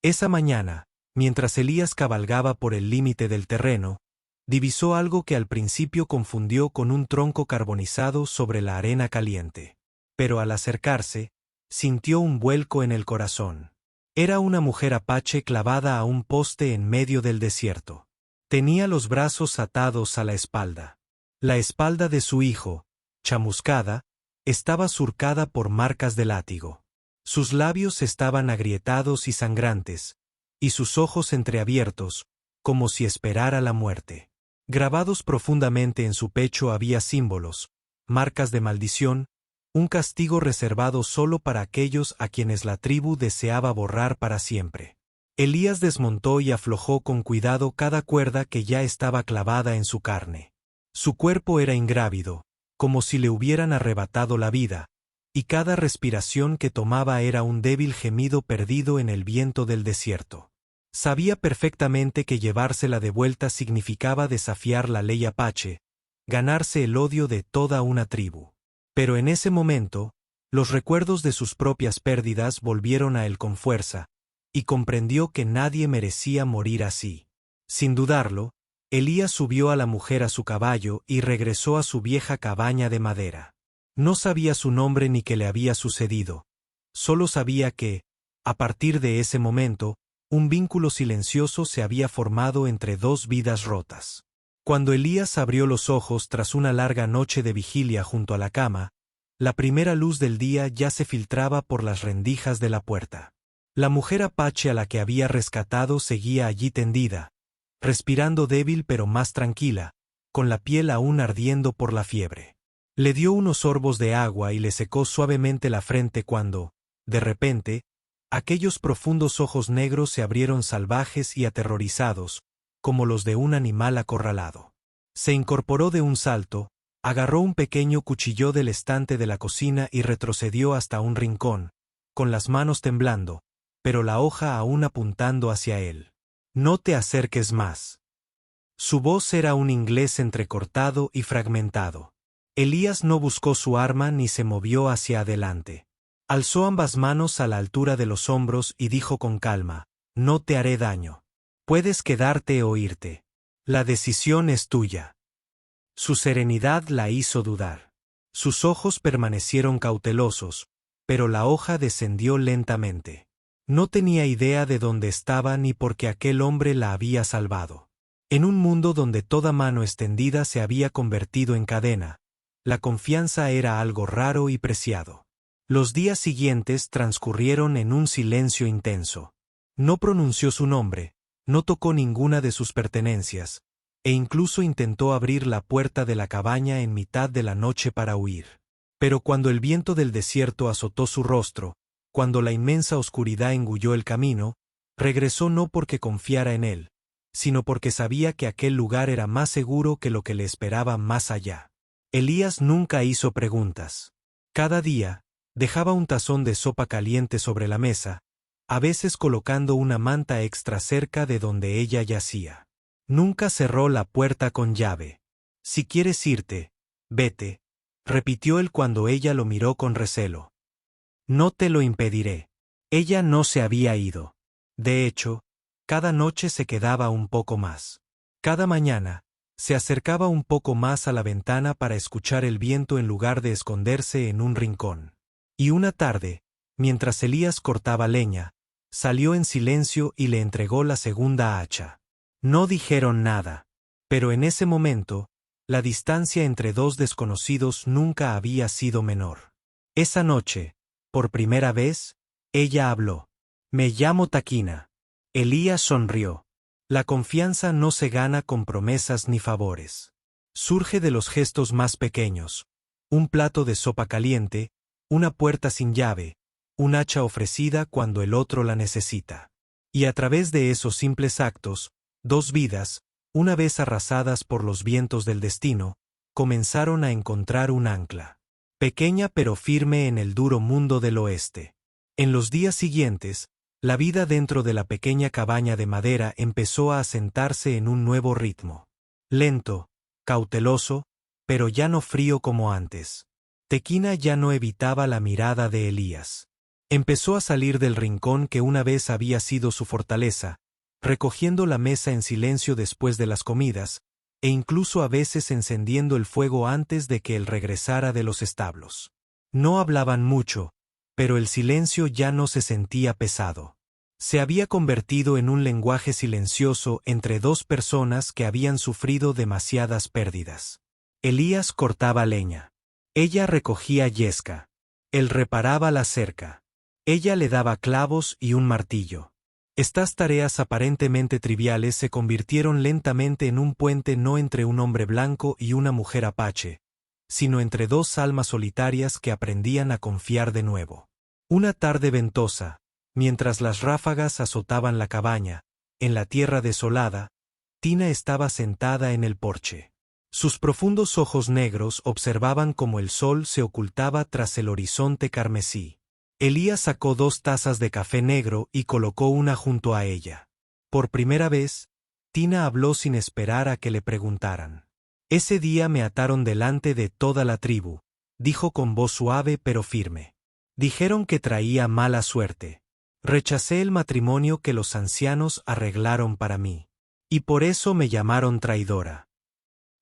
Esa mañana, mientras Elías cabalgaba por el límite del terreno, divisó algo que al principio confundió con un tronco carbonizado sobre la arena caliente. Pero al acercarse, sintió un vuelco en el corazón. Era una mujer apache clavada a un poste en medio del desierto. Tenía los brazos atados a la espalda. La espalda de su hijo, chamuscada, estaba surcada por marcas de látigo. Sus labios estaban agrietados y sangrantes, y sus ojos entreabiertos, como si esperara la muerte. Grabados profundamente en su pecho había símbolos, marcas de maldición, un castigo reservado solo para aquellos a quienes la tribu deseaba borrar para siempre. Elías desmontó y aflojó con cuidado cada cuerda que ya estaba clavada en su carne. Su cuerpo era ingrávido, como si le hubieran arrebatado la vida, y cada respiración que tomaba era un débil gemido perdido en el viento del desierto. Sabía perfectamente que llevársela de vuelta significaba desafiar la ley apache, ganarse el odio de toda una tribu. Pero en ese momento, los recuerdos de sus propias pérdidas volvieron a él con fuerza, y comprendió que nadie merecía morir así. Sin dudarlo, Elías subió a la mujer a su caballo y regresó a su vieja cabaña de madera. No sabía su nombre ni qué le había sucedido. Solo sabía que, a partir de ese momento, un vínculo silencioso se había formado entre dos vidas rotas. Cuando Elías abrió los ojos tras una larga noche de vigilia junto a la cama, la primera luz del día ya se filtraba por las rendijas de la puerta. La mujer apache a la que había rescatado seguía allí tendida, respirando débil pero más tranquila, con la piel aún ardiendo por la fiebre. Le dio unos sorbos de agua y le secó suavemente la frente cuando, de repente, aquellos profundos ojos negros se abrieron salvajes y aterrorizados, como los de un animal acorralado. Se incorporó de un salto, agarró un pequeño cuchillo del estante de la cocina y retrocedió hasta un rincón, con las manos temblando, pero la hoja aún apuntando hacia él. «No te acerques más». Su voz era un inglés entrecortado y fragmentado. Elías no buscó su arma ni se movió hacia adelante. Alzó ambas manos a la altura de los hombros y dijo con calma, «No te haré daño. Puedes quedarte o irte. La decisión es tuya». Su serenidad la hizo dudar. Sus ojos permanecieron cautelosos, pero la hoja descendió lentamente. No tenía idea de dónde estaba ni por qué aquel hombre la había salvado. En un mundo donde toda mano extendida se había convertido en cadena, la confianza era algo raro y preciado. Los días siguientes transcurrieron en un silencio intenso. No pronunció su nombre, no tocó ninguna de sus pertenencias, e incluso intentó abrir la puerta de la cabaña en mitad de la noche para huir. Pero cuando el viento del desierto azotó su rostro, cuando la inmensa oscuridad engulló el camino, regresó no porque confiara en él, sino porque sabía que aquel lugar era más seguro que lo que le esperaba más allá. Elías nunca hizo preguntas. Cada día, dejaba un tazón de sopa caliente sobre la mesa, a veces colocando una manta extra cerca de donde ella yacía. Nunca cerró la puerta con llave. «Si quieres irte, vete», repitió él cuando ella lo miró con recelo. «No te lo impediré». Ella no se había ido. De hecho, cada noche se quedaba un poco más. Cada mañana, se acercaba un poco más a la ventana para escuchar el viento en lugar de esconderse en un rincón. Y una tarde, mientras Elías cortaba leña, salió en silencio y le entregó la segunda hacha. No dijeron nada, pero en ese momento, la distancia entre dos desconocidos nunca había sido menor. Esa noche, por primera vez, ella habló. «Me llamo Taquina». Elías sonrió. La confianza no se gana con promesas ni favores. Surge de los gestos más pequeños: un plato de sopa caliente, una puerta sin llave, un hacha ofrecida cuando el otro la necesita. Y a través de esos simples actos, dos vidas, una vez arrasadas por los vientos del destino, comenzaron a encontrar un ancla. Pequeña pero firme en el duro mundo del oeste. En los días siguientes, la vida dentro de la pequeña cabaña de madera empezó a asentarse en un nuevo ritmo. Lento, cauteloso, pero ya no frío como antes. Tequina ya no evitaba la mirada de Elías. Empezó a salir del rincón que una vez había sido su fortaleza, recogiendo la mesa en silencio después de las comidas, e incluso a veces encendiendo el fuego antes de que él regresara de los establos. No hablaban mucho, pero el silencio ya no se sentía pesado. Se había convertido en un lenguaje silencioso entre dos personas que habían sufrido demasiadas pérdidas. Elías cortaba leña. Ella recogía yesca. Él reparaba la cerca. Ella le daba clavos y un martillo. Estas tareas aparentemente triviales se convirtieron lentamente en un puente no entre un hombre blanco y una mujer apache, sino entre dos almas solitarias que aprendían a confiar de nuevo. Una tarde ventosa, mientras las ráfagas azotaban la cabaña, en la tierra desolada, Tina estaba sentada en el porche. Sus profundos ojos negros observaban cómo el sol se ocultaba tras el horizonte carmesí. Elías sacó 2 tazas de café negro y colocó una junto a ella. Por primera vez, Tina habló sin esperar a que le preguntaran. Ese día me ataron delante de toda la tribu, dijo con voz suave pero firme. Dijeron que traía mala suerte. Rechacé el matrimonio que los ancianos arreglaron para mí. Y por eso me llamaron traidora.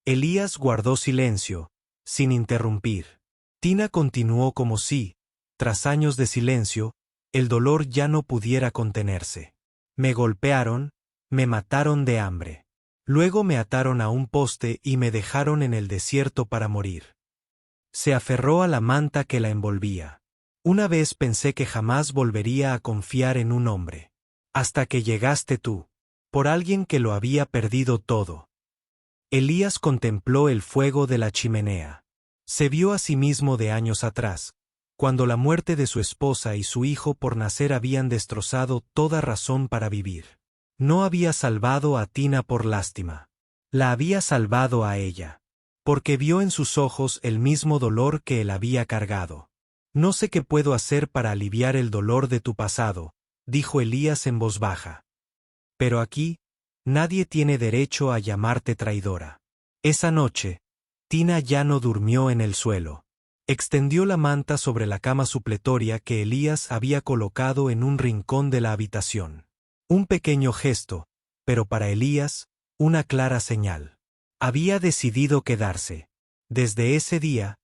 Elías guardó silencio, sin interrumpir. Tina continuó como si, tras años de silencio, el dolor ya no pudiera contenerse. Me golpearon, me mataron de hambre. Luego me ataron a un poste y me dejaron en el desierto para morir. Se aferró a la manta que la envolvía. Una vez pensé que jamás volvería a confiar en un hombre. Hasta que llegaste tú. Por alguien que lo había perdido todo. Elías contempló el fuego de la chimenea. Se vio a sí mismo de años atrás, cuando la muerte de su esposa y su hijo por nacer habían destrozado toda razón para vivir. No había salvado a Tina por lástima. La había salvado a ella. Porque vio en sus ojos el mismo dolor que él había cargado. No sé qué puedo hacer para aliviar el dolor de tu pasado, dijo Elías en voz baja. Pero aquí, nadie tiene derecho a llamarte traidora. Esa noche, Tina ya no durmió en el suelo. Extendió la manta sobre la cama supletoria que Elías había colocado en un rincón de la habitación. Un pequeño gesto, pero para Elías, una clara señal. Había decidido quedarse. Desde ese día,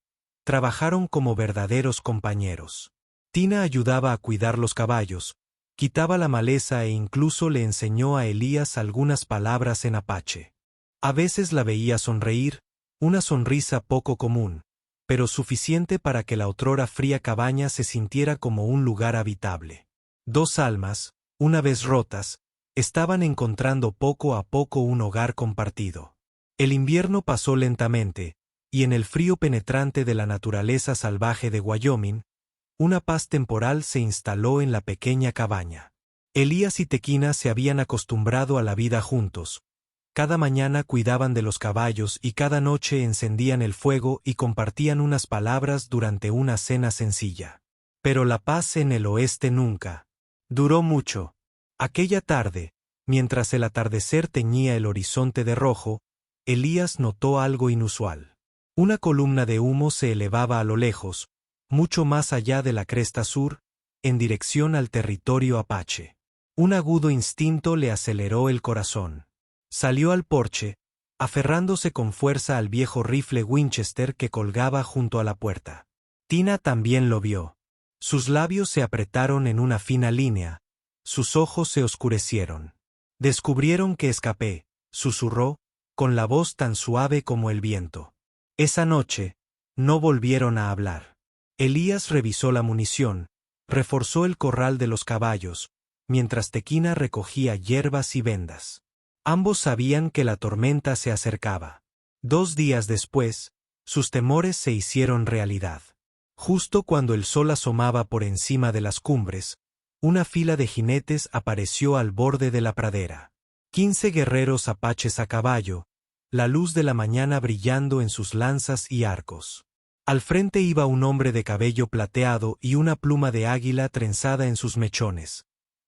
trabajaron como verdaderos compañeros. Tina ayudaba a cuidar los caballos, quitaba la maleza e incluso le enseñó a Elías algunas palabras en apache. A veces la veía sonreír, una sonrisa poco común, pero suficiente para que la otrora fría cabaña se sintiera como un lugar habitable. 2 almas, una vez rotas, estaban encontrando poco a poco un hogar compartido. El invierno pasó lentamente, y en el frío penetrante de la naturaleza salvaje de Wyoming, una paz temporal se instaló en la pequeña cabaña. Elías y Tequina se habían acostumbrado a la vida juntos. Cada mañana cuidaban de los caballos y cada noche encendían el fuego y compartían unas palabras durante una cena sencilla. Pero la paz en el oeste nunca duró mucho. Aquella tarde, mientras el atardecer teñía el horizonte de rojo, Elías notó algo inusual. Una columna de humo se elevaba a lo lejos, mucho más allá de la cresta sur, en dirección al territorio apache. Un agudo instinto le aceleró el corazón. Salió al porche, aferrándose con fuerza al viejo rifle Winchester que colgaba junto a la puerta. Tina también lo vio. Sus labios se apretaron en una fina línea, sus ojos se oscurecieron. Descubrieron que escapé, susurró, con la voz tan suave como el viento. Esa noche, no volvieron a hablar. Elías revisó la munición, reforzó el corral de los caballos, mientras Tequina recogía hierbas y vendas. Ambos sabían que la tormenta se acercaba. 2 días después, sus temores se hicieron realidad. Justo cuando el sol asomaba por encima de las cumbres, una fila de jinetes apareció al borde de la pradera. 15 guerreros apaches a caballo, la luz de la mañana brillando en sus lanzas y arcos. Al frente iba un hombre de cabello plateado y una pluma de águila trenzada en sus mechones,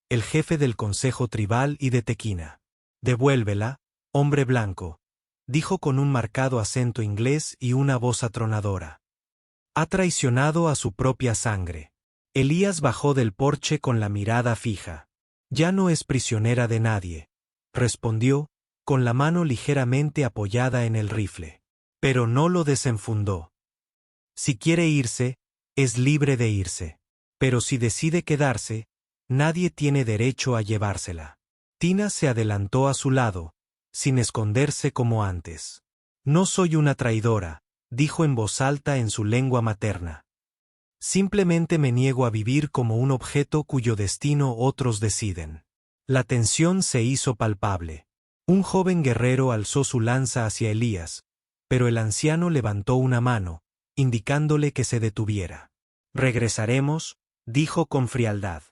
el jefe del consejo tribal y de Tequina. «Devuélvela, hombre blanco», dijo con un marcado acento inglés y una voz atronadora. «Ha traicionado a su propia sangre». Elías bajó del porche con la mirada fija. Ya no es prisionera de nadie, respondió, con la mano ligeramente apoyada en el rifle. Pero no lo desenfundó. Si quiere irse, es libre de irse. Pero si decide quedarse, nadie tiene derecho a llevársela. Tina se adelantó a su lado, sin esconderse como antes. No soy una traidora, dijo en voz alta en su lengua materna. Simplemente me niego a vivir como un objeto cuyo destino otros deciden. La tensión se hizo palpable. Un joven guerrero alzó su lanza hacia Elías, pero el anciano levantó una mano, indicándole que se detuviera. Regresaremos, dijo con frialdad.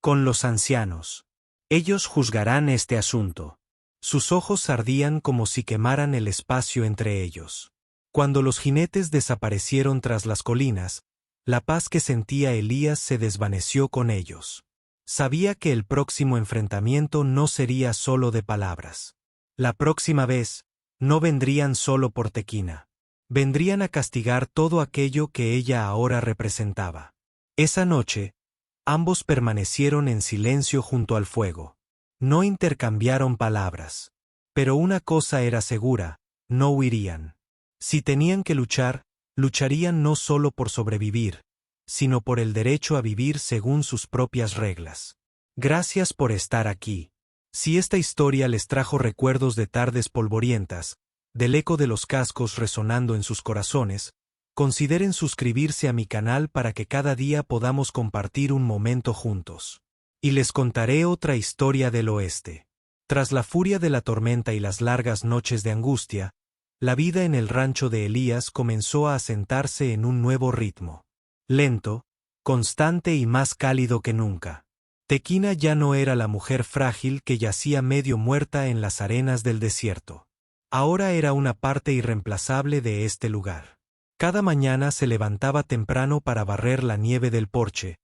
Con los ancianos. Ellos juzgarán este asunto. Sus ojos ardían como si quemaran el espacio entre ellos. Cuando los jinetes desaparecieron tras las colinas, la paz que sentía Elías se desvaneció con ellos. Sabía que el próximo enfrentamiento no sería solo de palabras. La próxima vez, no vendrían solo por Tequina. Vendrían a castigar todo aquello que ella ahora representaba. Esa noche, ambos permanecieron en silencio junto al fuego. No intercambiaron palabras. Pero una cosa era segura, no huirían. Si tenían que luchar, lucharían no solo por sobrevivir, sino por el derecho a vivir según sus propias reglas. Gracias por estar aquí. Si esta historia les trajo recuerdos de tardes polvorientas, del eco de los cascos resonando en sus corazones, consideren suscribirse a mi canal para que cada día podamos compartir un momento juntos. Y les contaré otra historia del oeste. Tras la furia de la tormenta y las largas noches de angustia, la vida en el rancho de Elías comenzó a asentarse en un nuevo ritmo. Lento, constante y más cálido que nunca. Tequina ya no era la mujer frágil que yacía medio muerta en las arenas del desierto. Ahora era una parte irreemplazable de este lugar. Cada mañana se levantaba temprano para barrer la nieve del porche,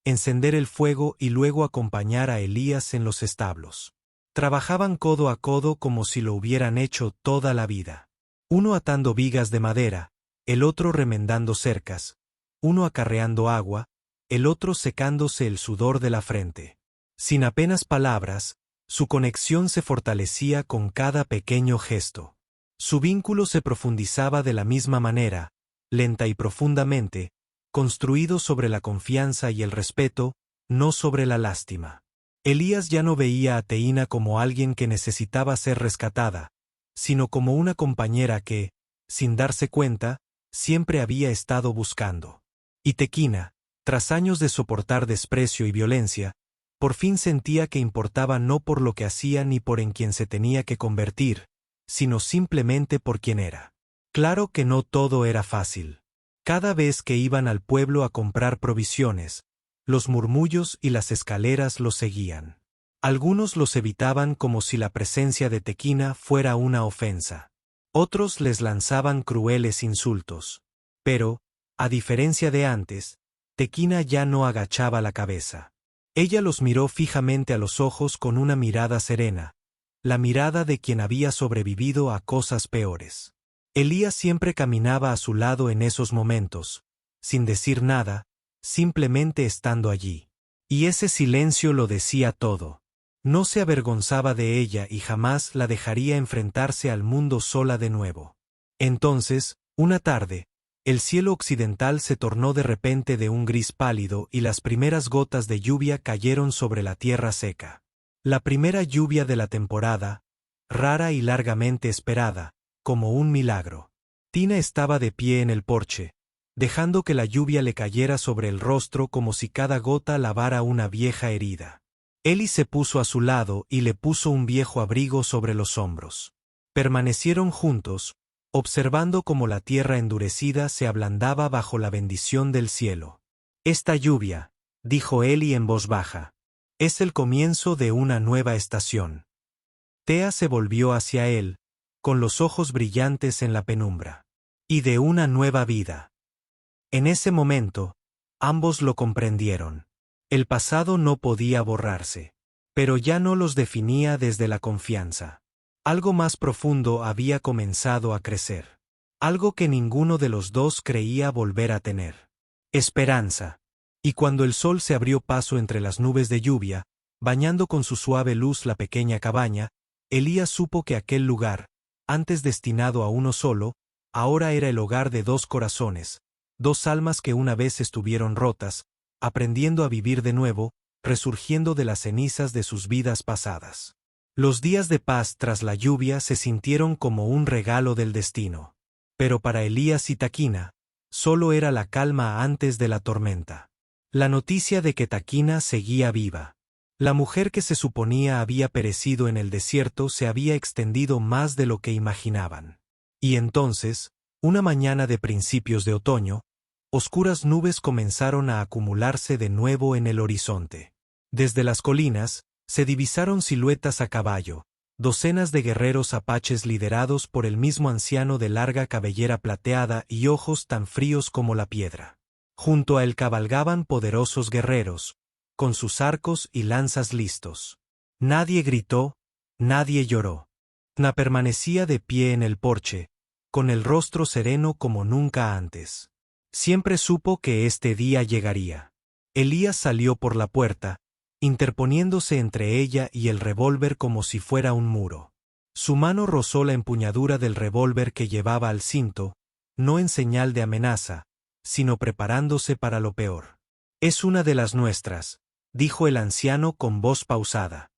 encender el fuego y luego acompañar a Elías en los establos. Trabajaban codo a codo como si lo hubieran hecho toda la vida. Uno atando vigas de madera, el otro remendando cercas, uno acarreando agua, el otro secándose el sudor de la frente. Sin apenas palabras, su conexión se fortalecía con cada pequeño gesto. Su vínculo se profundizaba de la misma manera, lenta y profundamente, construido sobre la confianza y el respeto, no sobre la lástima. Elías ya no veía a Teína como alguien que necesitaba ser rescatada, sino como una compañera que, sin darse cuenta, siempre había estado buscando. Y Tequina, tras años de soportar desprecio y violencia, por fin sentía que importaba no por lo que hacía ni por en quien se tenía que convertir, sino simplemente por quien era. Claro que no todo era fácil. Cada vez que iban al pueblo a comprar provisiones, los murmullos y las escaleras los seguían. Algunos los evitaban como si la presencia de Tequina fuera una ofensa. Otros les lanzaban crueles insultos. Pero, a diferencia de antes, Tequina ya no agachaba la cabeza. Ella los miró fijamente a los ojos con una mirada serena, la mirada de quien había sobrevivido a cosas peores. Elías siempre caminaba a su lado en esos momentos, sin decir nada, simplemente estando allí. Y ese silencio lo decía todo. No se avergonzaba de ella y jamás la dejaría enfrentarse al mundo sola de nuevo. Entonces, una tarde, el cielo occidental se tornó de repente de un gris pálido y las primeras gotas de lluvia cayeron sobre la tierra seca. La primera lluvia de la temporada, rara y largamente esperada, como un milagro. Tina estaba de pie en el porche, dejando que la lluvia le cayera sobre el rostro como si cada gota lavara una vieja herida. Eli se puso a su lado y le puso un viejo abrigo sobre los hombros. Permanecieron juntos, observando cómo la tierra endurecida se ablandaba bajo la bendición del cielo. Esta lluvia, dijo Eli en voz baja, es el comienzo de una nueva estación. Tea se volvió hacia él, con los ojos brillantes en la penumbra. Y de una nueva vida. En ese momento, ambos lo comprendieron. El pasado no podía borrarse, pero ya no los definía desde la confianza. Algo más profundo había comenzado a crecer. Algo que ninguno de los dos creía volver a tener. Esperanza. Y cuando el sol se abrió paso entre las nubes de lluvia, bañando con su suave luz la pequeña cabaña, Elías supo que aquel lugar, antes destinado a uno solo, ahora era el hogar de dos corazones, dos almas que una vez estuvieron rotas, aprendiendo a vivir de nuevo, resurgiendo de las cenizas de sus vidas pasadas. Los días de paz tras la lluvia se sintieron como un regalo del destino. Pero para Elías y Taquina, solo era la calma antes de la tormenta. La noticia de que Taquina seguía viva. La mujer que se suponía había perecido en el desierto se había extendido más de lo que imaginaban. Y entonces, una mañana de principios de otoño, oscuras nubes comenzaron a acumularse de nuevo en el horizonte. Desde las colinas, se divisaron siluetas a caballo, docenas de guerreros apaches liderados por el mismo anciano de larga cabellera plateada y ojos tan fríos como la piedra. Junto a él cabalgaban poderosos guerreros, con sus arcos y lanzas listos. Nadie gritó, nadie lloró. Na permanecía de pie en el porche, con el rostro sereno como nunca antes. Siempre supo que este día llegaría. Elías salió por la puerta, interponiéndose entre ella y el revólver como si fuera un muro. Su mano rozó la empuñadura del revólver que llevaba al cinto, no en señal de amenaza, sino preparándose para lo peor. «Es una de las nuestras», dijo el anciano con voz pausada.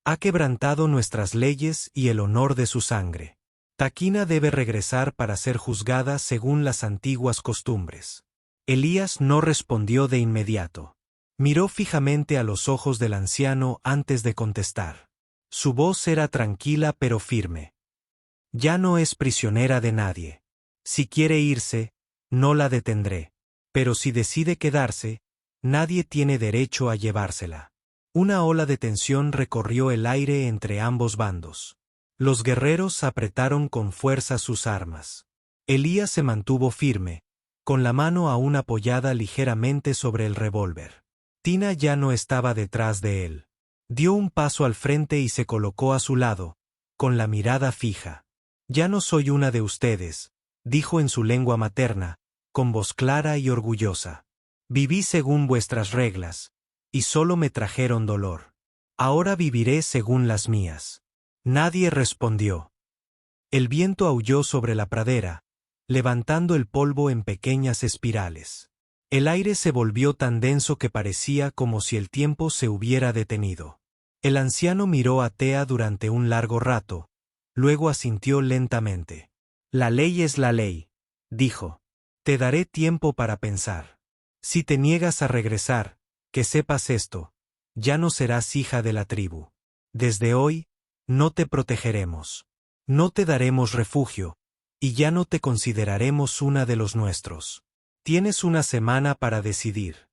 «Ha quebrantado nuestras leyes y el honor de su sangre. Taquina debe regresar para ser juzgada según las antiguas costumbres». Elías no respondió de inmediato. Miró fijamente a los ojos del anciano antes de contestar. Su voz era tranquila pero firme. «Ya no es prisionera de nadie. Si quiere irse, no la detendré. Pero si decide quedarse, nadie tiene derecho a llevársela». Una ola de tensión recorrió el aire entre ambos bandos. Los guerreros apretaron con fuerza sus armas. Elías se mantuvo firme, con la mano aún apoyada ligeramente sobre el revólver. Tina ya no estaba detrás de él. Dio un paso al frente y se colocó a su lado, con la mirada fija. «Ya no soy una de ustedes», dijo en su lengua materna, con voz clara y orgullosa. «Viví según vuestras reglas, y solo me trajeron dolor. Ahora viviré según las mías». Nadie respondió. El viento aulló sobre la pradera, levantando el polvo en pequeñas espirales. El aire se volvió tan denso que parecía como si el tiempo se hubiera detenido. El anciano miró a Tea durante un largo rato, luego asintió lentamente. «La ley es la ley», dijo. «Te daré tiempo para pensar. Si te niegas a regresar, que sepas esto, ya no serás hija de la tribu. Desde hoy, no te protegeremos. No te daremos refugio, y ya no te consideraremos una de los nuestros. Tienes una semana para decidir».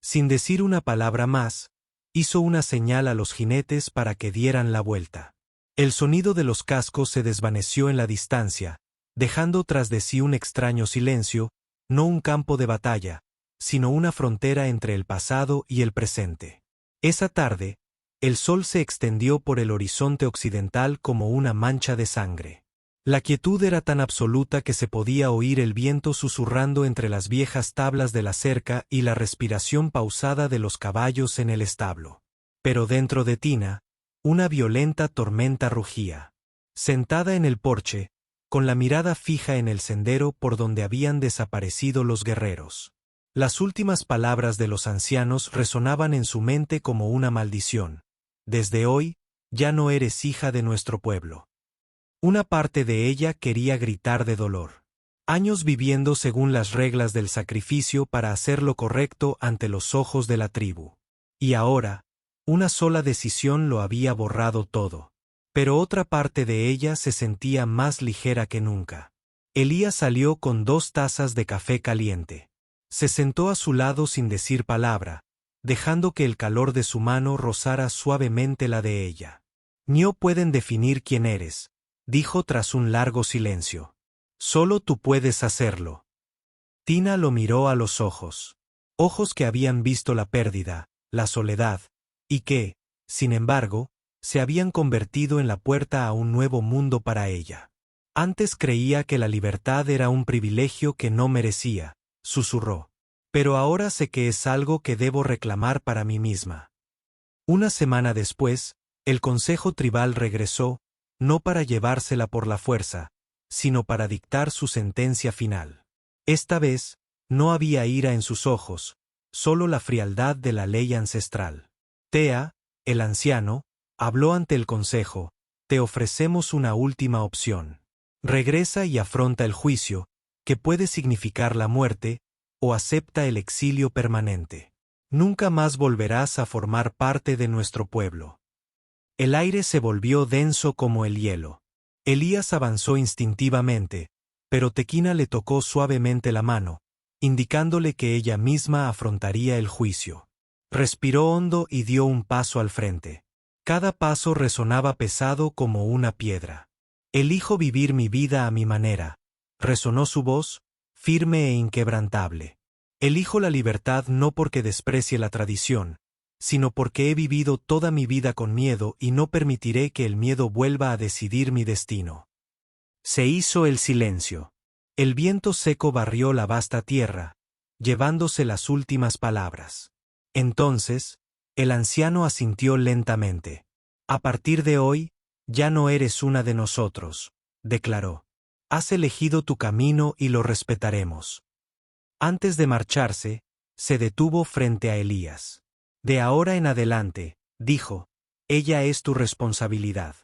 Sin decir una palabra más, hizo una señal a los jinetes para que dieran la vuelta. El sonido de los cascos se desvaneció en la distancia, dejando tras de sí un extraño silencio, no un campo de batalla, sino una frontera entre el pasado y el presente. Esa tarde, el sol se extendió por el horizonte occidental como una mancha de sangre. La quietud era tan absoluta que se podía oír el viento susurrando entre las viejas tablas de la cerca y la respiración pausada de los caballos en el establo. Pero dentro de Tina, una violenta tormenta rugía. Sentada en el porche, con la mirada fija en el sendero por donde habían desaparecido los guerreros. Las últimas palabras de los ancianos resonaban en su mente como una maldición. «Desde hoy, ya no eres hija de nuestro pueblo». Una parte de ella quería gritar de dolor. Años viviendo según las reglas del sacrificio para hacer lo correcto ante los ojos de la tribu. Y ahora, una sola decisión lo había borrado todo. Pero otra parte de ella se sentía más ligera que nunca. Elías salió con 2 tazas de café caliente. Se sentó a su lado sin decir palabra, dejando que el calor de su mano rozara suavemente la de ella. «No pueden definir quién eres», dijo tras un largo silencio. «Solo tú puedes hacerlo». Tina lo miró a los ojos. Ojos que habían visto la pérdida, la soledad, y que, sin embargo, se habían convertido en la puerta a un nuevo mundo para ella. Antes creía que la libertad era un privilegio que no merecía, susurró. Pero ahora sé que es algo que debo reclamar para mí misma. Una semana después, el Consejo Tribal regresó, no para llevársela por la fuerza, sino para dictar su sentencia final. Esta vez, no había ira en sus ojos, solo la frialdad de la ley ancestral. Tea, el anciano, habló ante el consejo: te ofrecemos una última opción. Regresa y afronta el juicio, que puede significar la muerte, o acepta el exilio permanente. Nunca más volverás a formar parte de nuestro pueblo. El aire se volvió denso como el hielo. Elías avanzó instintivamente, pero Tequina le tocó suavemente la mano, indicándole que ella misma afrontaría el juicio. Respiró hondo y dio un paso al frente. Cada paso resonaba pesado como una piedra. Elijo vivir mi vida a mi manera, resonó su voz, firme e inquebrantable. Elijo la libertad no porque desprecie la tradición, sino porque he vivido toda mi vida con miedo y no permitiré que el miedo vuelva a decidir mi destino. Se hizo el silencio. El viento seco barrió la vasta tierra, llevándose las últimas palabras. Entonces, el anciano asintió lentamente. A partir de hoy, ya no eres una de nosotros, declaró. Has elegido tu camino y lo respetaremos. Antes de marcharse, se detuvo frente a Elías. De ahora en adelante, dijo, ella es tu responsabilidad.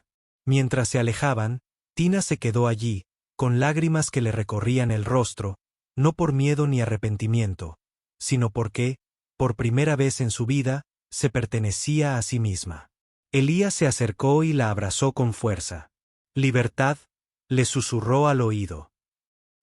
Mientras se alejaban, Tina se quedó allí, con lágrimas que le recorrían el rostro, no por miedo ni arrepentimiento, sino porque, por primera vez en su vida, se pertenecía a sí misma. Elías se acercó y la abrazó con fuerza. Libertad, le susurró al oído.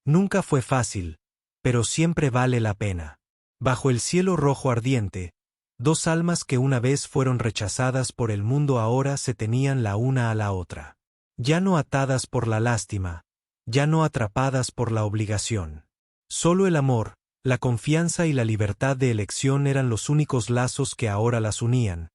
Nunca fue fácil, pero siempre vale la pena. Bajo el cielo rojo ardiente, dos almas que una vez fueron rechazadas por el mundo ahora se tenían la una a la otra. Ya no atadas por la lástima, ya no atrapadas por la obligación. Solo el amor, la confianza y la libertad de elección eran los únicos lazos que ahora las unían,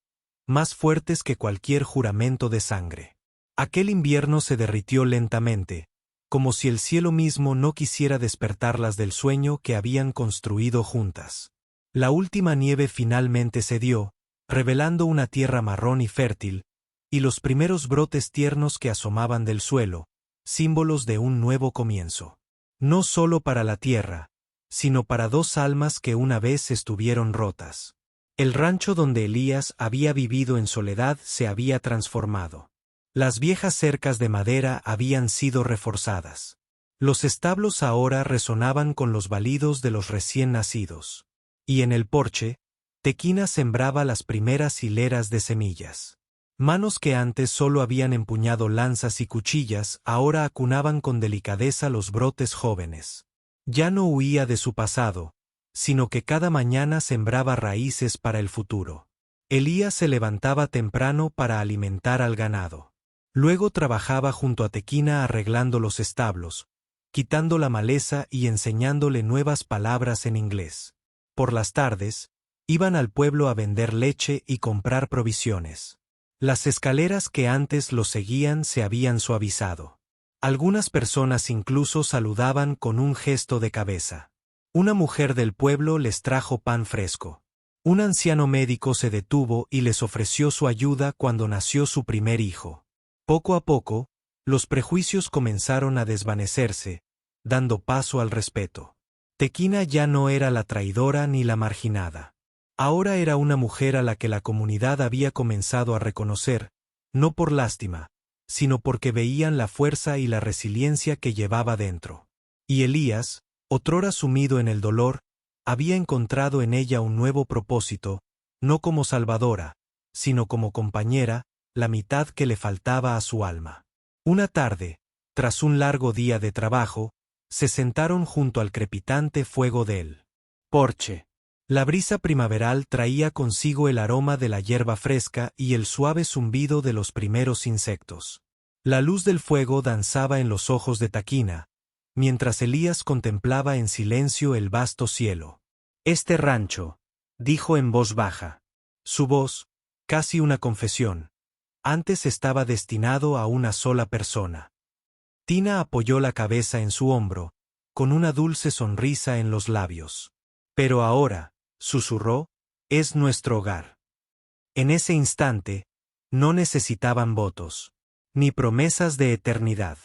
más fuertes que cualquier juramento de sangre. Aquel invierno se derritió lentamente, como si el cielo mismo no quisiera despertarlas del sueño que habían construido juntas. La última nieve finalmente cedió, revelando una tierra marrón y fértil, y los primeros brotes tiernos que asomaban del suelo, símbolos de un nuevo comienzo. No solo para la tierra, sino para dos almas que una vez estuvieron rotas. El rancho donde Elías había vivido en soledad se había transformado. Las viejas cercas de madera habían sido reforzadas. Los establos ahora resonaban con los balidos de los recién nacidos. Y en el porche, Tequina sembraba las primeras hileras de semillas. Manos que antes solo habían empuñado lanzas y cuchillas ahora acunaban con delicadeza los brotes jóvenes. Ya no huía de su pasado, sino que cada mañana sembraba raíces para el futuro. Elías se levantaba temprano para alimentar al ganado. Luego trabajaba junto a Tequina arreglando los establos, quitando la maleza y enseñándole nuevas palabras en inglés. Por las tardes, iban al pueblo a vender leche y comprar provisiones. Las escaleras que antes los seguían se habían suavizado. Algunas personas incluso saludaban con un gesto de cabeza. Una mujer del pueblo les trajo pan fresco. Un anciano médico se detuvo y les ofreció su ayuda cuando nació su primer hijo. Poco a poco, los prejuicios comenzaron a desvanecerse, dando paso al respeto. Tequina ya no era la traidora ni la marginada. Ahora era una mujer a la que la comunidad había comenzado a reconocer, no por lástima, sino porque veían la fuerza y la resiliencia que llevaba dentro. Y Elías, otrora sumido en el dolor, había encontrado en ella un nuevo propósito, no como salvadora, sino como compañera, la mitad que le faltaba a su alma. Una tarde, tras un largo día de trabajo, se sentaron junto al crepitante fuego del porche. La brisa primaveral traía consigo el aroma de la hierba fresca y el suave zumbido de los primeros insectos. La luz del fuego danzaba en los ojos de Tequina, mientras Elías contemplaba en silencio el vasto cielo. Este rancho, dijo en voz baja. Su voz, casi una confesión, antes estaba destinado a una sola persona. Tina apoyó la cabeza en su hombro, con una dulce sonrisa en los labios. Pero ahora, susurró, es nuestro hogar. En ese instante, no necesitaban votos, ni promesas de eternidad.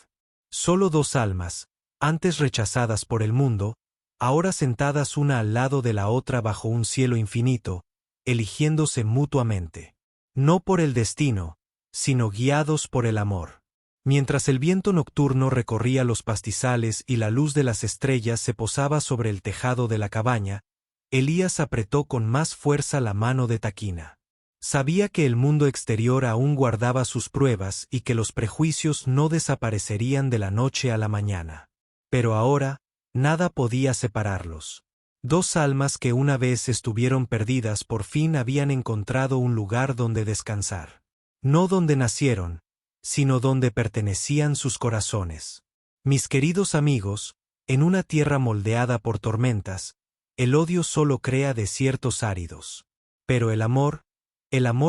Solo dos almas, antes rechazadas por el mundo, ahora sentadas una al lado de la otra bajo un cielo infinito, eligiéndose mutuamente. No por el destino, sino guiados por el amor. Mientras el viento nocturno recorría los pastizales y la luz de las estrellas se posaba sobre el tejado de la cabaña, Elías apretó con más fuerza la mano de Taquina. Sabía que el mundo exterior aún guardaba sus pruebas y que los prejuicios no desaparecerían de la noche a la mañana. Pero ahora, nada podía separarlos. Dos almas que una vez estuvieron perdidas por fin habían encontrado un lugar donde descansar. No donde nacieron, sino donde pertenecían sus corazones. Mis queridos amigos, en una tierra moldeada por tormentas, el odio solo crea desiertos áridos. Pero el amor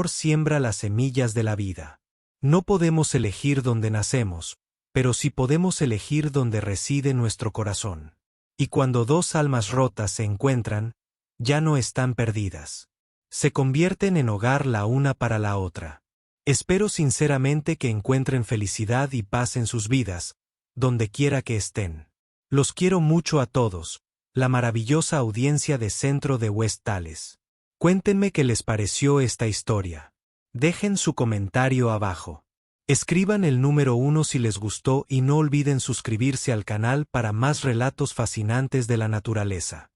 siembra las semillas de la vida. No podemos elegir dónde nacemos, pero sí podemos elegir dónde reside nuestro corazón. Y cuando dos almas rotas se encuentran, ya no están perdidas. Se convierten en hogar la una para la otra. Espero sinceramente que encuentren felicidad y paz en sus vidas, donde quiera que estén. Los quiero mucho a todos, la maravillosa audiencia de Centro de West Tales. Cuéntenme qué les pareció esta historia. Dejen su comentario abajo. Escriban el número 1 si les gustó y no olviden suscribirse al canal para más relatos fascinantes de la naturaleza.